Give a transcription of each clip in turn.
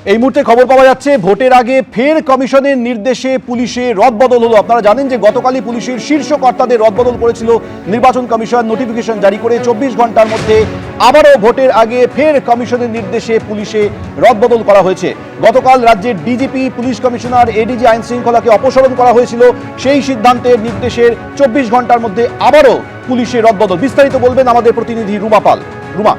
এই মুহূর্তে খবর পাওয়া যাচ্ছে ভোটের আগে ফের কমিশনের নির্দেশে পুলিশে রদবদল হলো। আপনারা জানেন যে গতকালই পুলিশের শীর্ষ কর্তাদের রদবদল করেছিল নির্বাচন কমিশন, নোটিফিকেশন জারি করে 24 ঘন্টার মধ্যে আবারও ভোটের আগে ফের কমিশনের নির্দেশে পুলিশে রদবদল করা হয়েছে। গতকাল রাজ্যের ডিজিপি, পুলিশ কমিশনার, এডিজি আইন শৃঙ্খলাকে অপসারণ করা হয়েছিল। সেই সিদ্ধান্তের নির্দেশের 24 ঘন্টার মধ্যে আবারও পুলিশে রদবদল। বিস্তারিত বলবেন আমাদের প্রতিনিধি রুমা পাল। রুমা,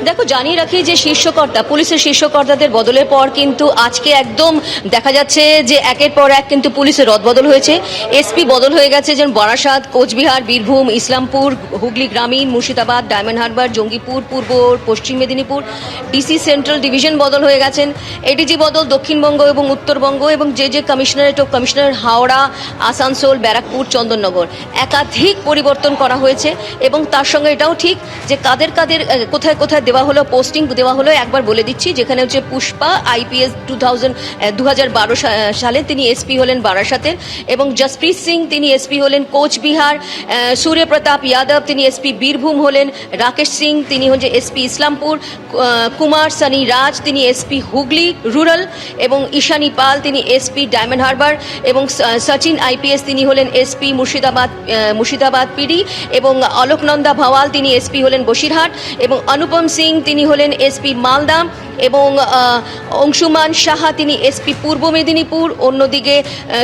দেখো, জানিয়ে রাখি যে শীর্ষকর্তা, পুলিশের শীর্ষকর্তাদের বদলের পর কিন্তু আজকে একদম দেখা যাচ্ছে যে একের পর এক কিন্তু পুলিশের রদবদল হয়েছে। এসপি বদল হয়ে গেছে, যেমন বারাসাত, কোচবিহার, বীরভূম, ইসলামপুর, হুগলি গ্রামীণ, মুর্শিদাবাদ, ডায়মন্ড হারবার, জঙ্গিপুর, পূর্ব পশ্চিম মেদিনীপুর। ডিসি সেন্ট্রাল ডিভিশন বদল হয়ে গেছেন। এডিজি বদল দক্ষিণবঙ্গ এবং উত্তরবঙ্গ, এবং যে commissionerate of commissioner Howrah, Asansol, Barrackpore, Chandannagar একাধিক পরিবর্তন করা হয়েছে। এবং তার সঙ্গে এটাও ঠিক যে কাদের কাদের কোথায় কোথায় দেওয়া হলো, পোস্টিং দেওয়া হলো একবার বলে দিচ্ছি। যেখানে হচ্ছে পুষ্পা আইপিএস 2012 সালে তিনি এসপি হলেন বারাসাতের, এবং জসপ্রীত সিং তিনি এসপি হলেন কোচবিহার। সূর্যপ্রতাপ যাদব তিনি এসপি বীরভূম হলেন। রাকেশ সিং তিনি হচ্ছে এসপি ইসলামপুর। কুমার সানি রাজ তিনি এসপি হুগলি রুরাল, এবং ঈশানী পাল তিনি এসপি ডায়মন্ড হারবার, এবং সচিন আইপিএস তিনি হলেন এসপি মুর্শিদাবাদ পিডি, এবং অলোকনন্দা ভাওয়াল তিনি এসপি হলেন বসিরহাট, এবং অনুপম সিং তিনি হলেন এসপি মালদা, এবং অংশুমান সাহা তিনি এসপি পূর্ব মেদিনীপুর। অন্যদিকে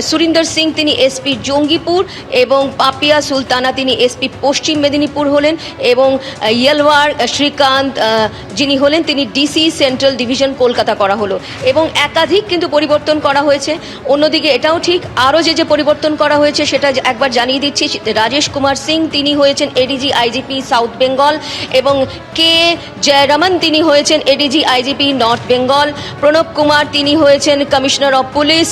সুরিন্দর সিং তিনি এসপি জঙ্গিপুর, এবং পাপিয়া সুলতানা তিনি এসপি পশ্চিম মেদিনীপুর হলেন, এবং ইয়েলওয়ার শ্রীকান্ত যিনি হলেন তিনি ডিসি সেন্ট্রাল ডিভিশন কলকাতা করা হলো। এবং একাধিক কিন্তু পরিবর্তন করা হয়েছে। অন্যদিকে এটাও ঠিক, আরও যে পরিবর্তন করা হয়েছে সেটা একবার জানিয়ে দিচ্ছি। রাজেশ কুমার সিং তিনি হয়েছেন এডিজি আইজিপি সাউথ বেঙ্গল, এবং কে জয়রমন তিনি হয়েছেন ADG IGP north Bengal. Pranab Kumar তিনি হয়েছেন commissioner of police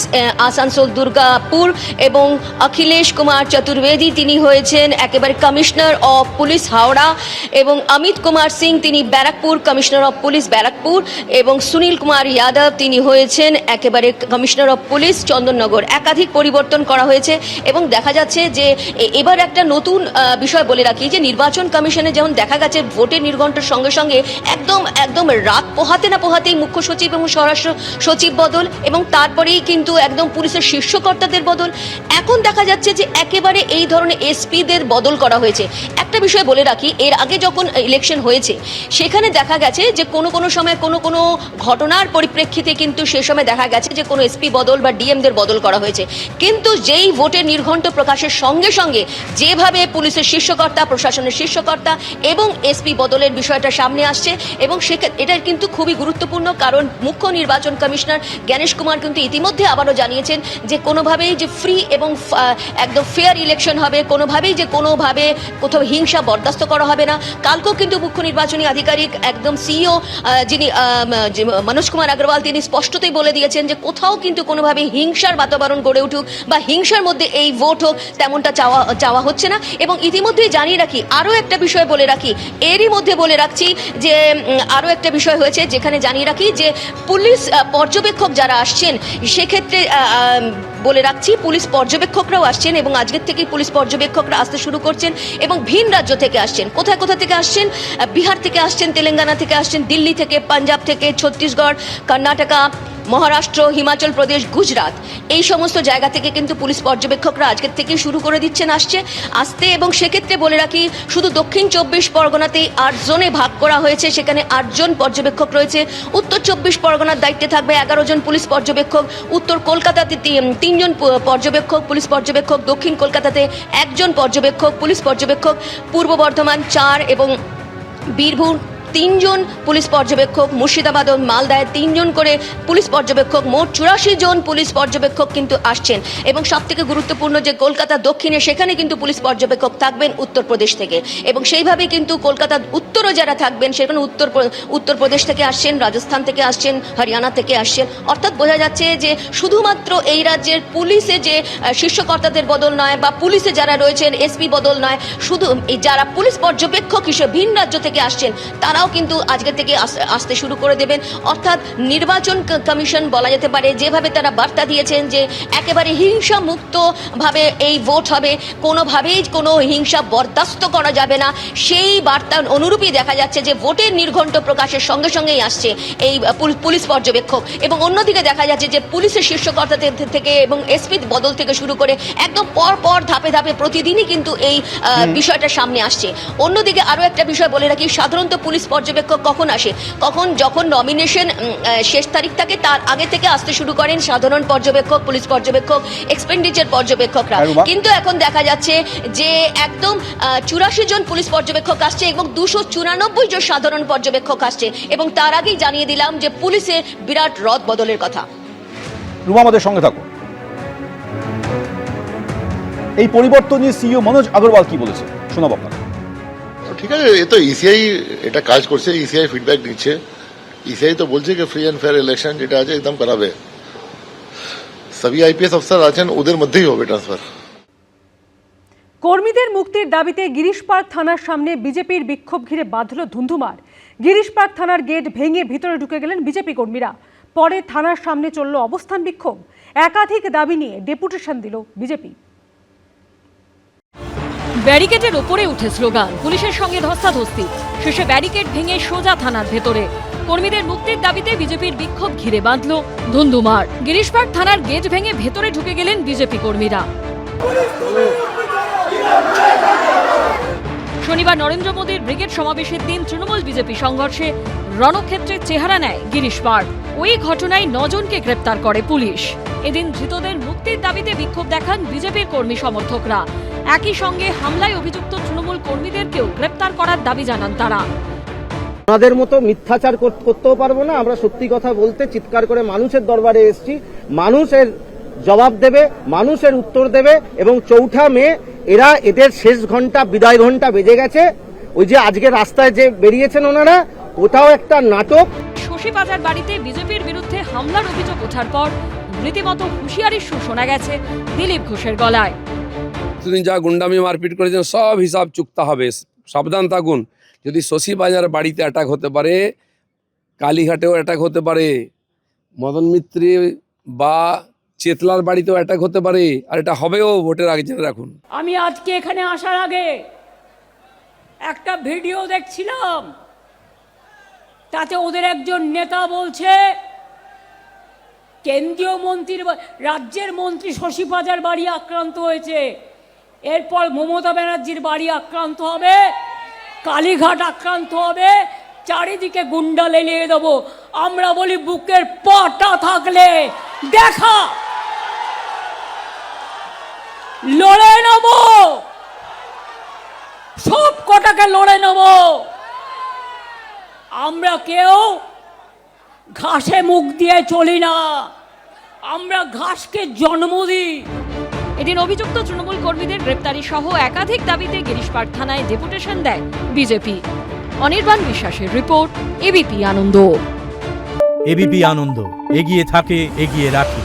Asansol Durgapur, এবং অখিলেশ কুমার চতুর্বেদী তিনি হয়েছেন একেবারে কমিশনার অফ পুলিশ হাওড়া, এবং অমিত কুমার সিং তিনি Barrackpore commissioner of police Barrackpore, এবং সুনীল কুমার যাদব তিনি হয়েছেন একেবারে কমিশনার অফ পুলিশ চন্দননগর। একাধিক পরিবর্তন করা হয়েছে। এবং দেখা যাচ্ছে যে এবার একটা নতুন বিষয় বলে রাখি যে নির্বাচন কমিশনে যেমন দেখা গেছে ভোটের নির্ঘণ্টের সঙ্গে সঙ্গে একদম রাত পোহাতেই মুখ্য সচিব এবং স্বরাষ্ট্র সচিব বদল, এবং তারপরেই কিন্তু একদম পুলিশের শীর্ষকর্তাদের বদল। এখন দেখা যাচ্ছে যে একেবারে এই ধরনের এসপিদের বদল করা হয়েছে। একটা বিষয় বলে রাখি, এর আগে যখন ইলেকশন হয়েছে সেখানে দেখা গেছে যে কোনো সময় কোনো ঘটনার পরিপ্রেক্ষিতে কিন্তু সে সময় দেখা গেছে যে কোনো এসপি বদল বা ডিএমদের বদল করা হয়েছে। কিন্তু যেই ভোটের নির্ঘণ্ট প্রকাশের সঙ্গে সঙ্গে যেভাবে পুলিশের শীর্ষকর্তা, প্রশাসনের শীর্ষকর্তা এবং এসপি বদলের বিষয়টা সামনে আসছে, এবং এটা কিন্তু খুবই গুরুত্বপূর্ণ। কারণ মুখ্য নির্বাচন কমিশনার জ্ঞানেশ কুমার কিন্তু ইতিমধ্যে আবারও জানিয়েছেন যে কোনোভাবেই যে ফ্রি এবং একদম ফেয়ার ইলেকশন হবে, কোনোভাবে কোথাও হিংসা বরদাস্ত করা হবে না। কালকেও কিন্তু মুখ্য নির্বাচনী আধিকারিক একদম সিইও যিনি মনোজ কুমার আগরওয়াল তিনি স্পষ্টতই বলে দিয়েছেন যে কোথাও কিন্তু কোনোভাবে হিংসার বাতাবরণ গড়ে উঠুক বা হিংসার মধ্যে এই ভোট হোক তেমনটা চাওয়া হচ্ছে না। এবং ইতিমধ্যেই জানিয়ে রাখি, আরও একটা বিষয় বলে রাখি, এরই মধ্যে বলে রাখছি যে আরও একটা বিষয় হয়েছে যেখানে জানিয়ে রাখি যে পুলিশ পর্যবেক্ষক যারা আসছেন সেক্ষেত্রে বলে রাখছি পুলিশ পর্যবেক্ষকরাও আসছেন, এবং আজকের থেকেই পুলিশ পর্যবেক্ষকরা আসতে শুরু করছেন, এবং ভিন রাজ্য থেকে আসছেন। কোথা থেকে আসছেন? বিহার থেকে আসছেন, তেলেঙ্গানা থেকে আসছেন, দিল্লি থেকে, পাঞ্জাব থেকে, ছত্তিশগড়, কর্ণাটকা, মহারাষ্ট্র, হিমাচল প্রদেশ, গুজরাট, এই সমস্ত জায়গা থেকে কিন্তু পুলিশ পর্যবেক্ষকরা আজকের থেকে শুরু করে দিচ্ছেন আসতে। এবং সেক্ষেত্রে বলে রাখি শুধু দক্ষিণ 24 পরগনাতেই 8 জোনে ভাগ করা হয়েছে, সেখানে 8 জন পর্যবেক্ষক রয়েছে। উত্তর 24 পরগনার দায়িত্বে থাকবে 11 জন পুলিশ পর্যবেক্ষক। উত্তর কলকাতাতে 3 জন পুলিশ পর্যবেক্ষক। দক্ষিণ কলকাতাতে 1 জন পুলিশ পর্যবেক্ষক। পূর্ব বর্ধমান 4, এবং বীরভূম 3 জন পুলিশ পর্যবেক্ষক। মুর্শিদাবাদ ও মালদায় 3 জন করে পুলিশ পর্যবেক্ষক। মোট 84 জন পুলিশ পর্যবেক্ষক কিন্তু আসছেন। এবং সবথেকে গুরুত্বপূর্ণ যে কলকাতা দক্ষিণে সেখানে কিন্তু পুলিশ পর্যবেক্ষক থাকবেন উত্তরপ্রদেশ থেকে, এবং সেইভাবে কিন্তু কলকাতার উত্তরও যারা থাকবেন সেখানে উত্তরপ্রদেশ থেকে আসছেন, রাজস্থান থেকে আসছেন, হরিয়ানা থেকে আসছেন। অর্থাৎ বোঝা যাচ্ছে যে শুধুমাত্র এই রাজ্যের পুলিশে যে শীর্ষকর্তাদের বদল নয়, বা পুলিশে যারা রয়েছেন এসপি বদল নয়, শুধু যারা পুলিশ পর্যবেক্ষক হিসেবে ভিন রাজ্য থেকে আসছেন তারা তারাও কিন্তু আজকে থেকে আসতে শুরু করে দেবেন। অর্থাৎ নির্বাচন কমিশন বলা যেতে পারে যেভাবে তারা বার্তা দিয়েছেন যে একেবারে হিংসা মুক্ত ভাবে এই ভোট হবে, কোনোভাবেই কোনো হিংসা বরদাস্ত করা যাবে না, সেই বার্তার অনুরূপই দেখা যাচ্ছে যে ভোটের নির্ঘণ্ট প্রকাশের সঙ্গে সঙ্গেই আসছে এই পুলিশ পর্যবেক্ষক। এবং অন্যদিকে দেখা যাচ্ছে যে পুলিশের শীর্ষকর্তাদের থেকে এবং এসপি বদল থেকে শুরু করে একদম পর পর ধাপে ধাপে প্রতিদিনই কিন্তু এই বিষয়টা সামনে আসছে। অন্যদিকে আরও একটা বিষয় বলে রাখি, সাধারণত পুলিশ পর্যবেক্ষক কখন আসে, যখন নমিনেশন শেষ তারিখ থাকে তার আগে থেকে আসতে শুরু করেন সাধারণ পর্যবেক্ষক, পুলিশ পর্যবেক্ষক, এক্সপেন্ডিচার পর্যবেক্ষকরা। কিন্তু এখন দেখা যাচ্ছে যে একদম 84 জন পুলিশ পর্যবেক্ষক আসছে এবং 294 জন সাধারণ পর্যবেক্ষক আসছে। এবং তার আগেই জানিয়ে দিলাম যে পুলিশে বিরাট রদ বদলের কথা। রুমা আমাদের সঙ্গে থাকো। এই পরিবর্তন নিয়ে সিইও মনোজ আগরওয়াল কি বলেছে শোনাবো আপনাকে। ঠিক আছে, এ তো ইসিআই এটা কাজ করছে, ইসিআই ফিডব্যাক দিচ্ছে। ইসিআই তো বলছে যে ফ্রি অ্যান্ড ফেয়ার ইলেকশন যেটা আছে একদম করাবে। সবই আইপিএস অফিসার আছেন, ওদের মধ্যেই হবে ট্রান্সফার। কর্মীদের মুক্তির দাবিতে গিরিশ পার্ক থানার সামনে বিজেপির বিক্ষোভ ঘিরে বাঁধল ধুন্ধুমার। গিরিশ পার্ক থানার গেট ভেঙে ভিতরে ঢুকে গেলেন বিজেপি কর্মীরা। পরে থানার সামনে চলল অবস্থান বিক্ষোভ। একাধিক দাবি নিয়ে ডেপুটেশন দিল বিজেপি। ব্যারিকেডের ওপরে উঠে স্লোগান, পুলিশের সঙ্গে ধস্তাধস্তি, শেষে ব্যারিকেড ভেঙে সোজা থানার ভেতরে। কর্মীদের মুক্তির দাবিতে বিজেপির বিক্ষোভ ঘিরে বাঁধল ধুন্ধুমার। গিরিশ পার্ক থানার গেট ভেঙে ভেতরে ঢুকে গেলেন বিজেপি কর্মীরা। শনিবার নরেন্দ্র মোদীর ব্রিগেড সমাবেশের দিন তৃণমূল বিজেপি সংঘর্ষে রণক্ষেত্রের চেহারা নেয় গিরিশ পার্ক। ওই ঘটনায় 9 জনকে গ্রেপ্তার করে পুলিশ। এদিন ধৃতদের মুক্তির দাবিতে বিক্ষোভ দেখান বিজেপির কর্মী সমর্থকরা। একই সঙ্গে হামলায় অভিযুক্ত তৃণমূল কর্মীদেরকেও গ্রেপ্তার করার দাবি জানান তারা। আমাদের মতো মিথ্যাচার করতেও পারবো না, আমরা সত্যি কথা বলতে চিৎকার করে মানুষের দরবারে এসেছি। মানুষের জবাব দেবে, মানুষের উত্তর দেবে। এবং 4 মে এদের শেষ ঘন্টা, বিদায় ঘন্টা বেজে গেছে। ওই যে আজকে রাস্তায় যে বেরিয়েছেন ওনারা, ওটাও একটা নাটক। শশীবাজার বাড়িতে বিজেপির বিরুদ্ধে হামলার অভিযোগ ওঠার পর রীতিমতো হুঁশিয়ারির সুর শোনা গেছে দিলীপ ঘোষের গলায়। এতদিন যা গুন্ডামি মারপিট করেছেন সব হিসাব চুকতে হবে, সাবধান থাকুন। যদি শশীবাজার বাড়িতে অ্যাটাক হতে পারে, কালীঘাটেও অ্যাটাক হতে পারে, মদন মিত্রি বা চেতলার বাড়িতেও অ্যাটাক হতে পারে, আর এটা হবেও ভোটের আগে, জেনে রাখুন। আমি আজকে এখানে আসার আগে একটা ভিডিও দেখছিলাম, তাতে ওদের একজন নেতা বলছে কেন্দ্রীয় মন্ত্রীর রাজ্যের মন্ত্রী শশীবাজার বাড়ি আক্রান্ত হয়েছে, এরপর মমতা ব্যানার্জির বাড়ি আক্রান্ত হবে, কালীঘাট আক্রান্ত হবে, চারিদিকে গুন্ডা লেলিয়ে দেবো। আমরা বলি বুকের পাটা থাকলে দেখা, লড়ে নেব, সব কটাকে লড়ে নেব। আমরা কেউ ঘাসে মুখ দিয়ে চলি না, আমরা ঘাসকে জন্ম দিই। এদিন অভিযুক্ত তৃণমূল কর্মীদের গ্রেপ্তারি সহ একাধিক দাবিতে গিরিশ পার্ক থানায় ডেপুটেশন দেয় বিজেপি। অনির্বাণ বিশ্বাসের রিপোর্ট, এবিপি আনন্দ। এবিপি আনন্দ, এগিয়ে থাকে, এগিয়ে রাখে।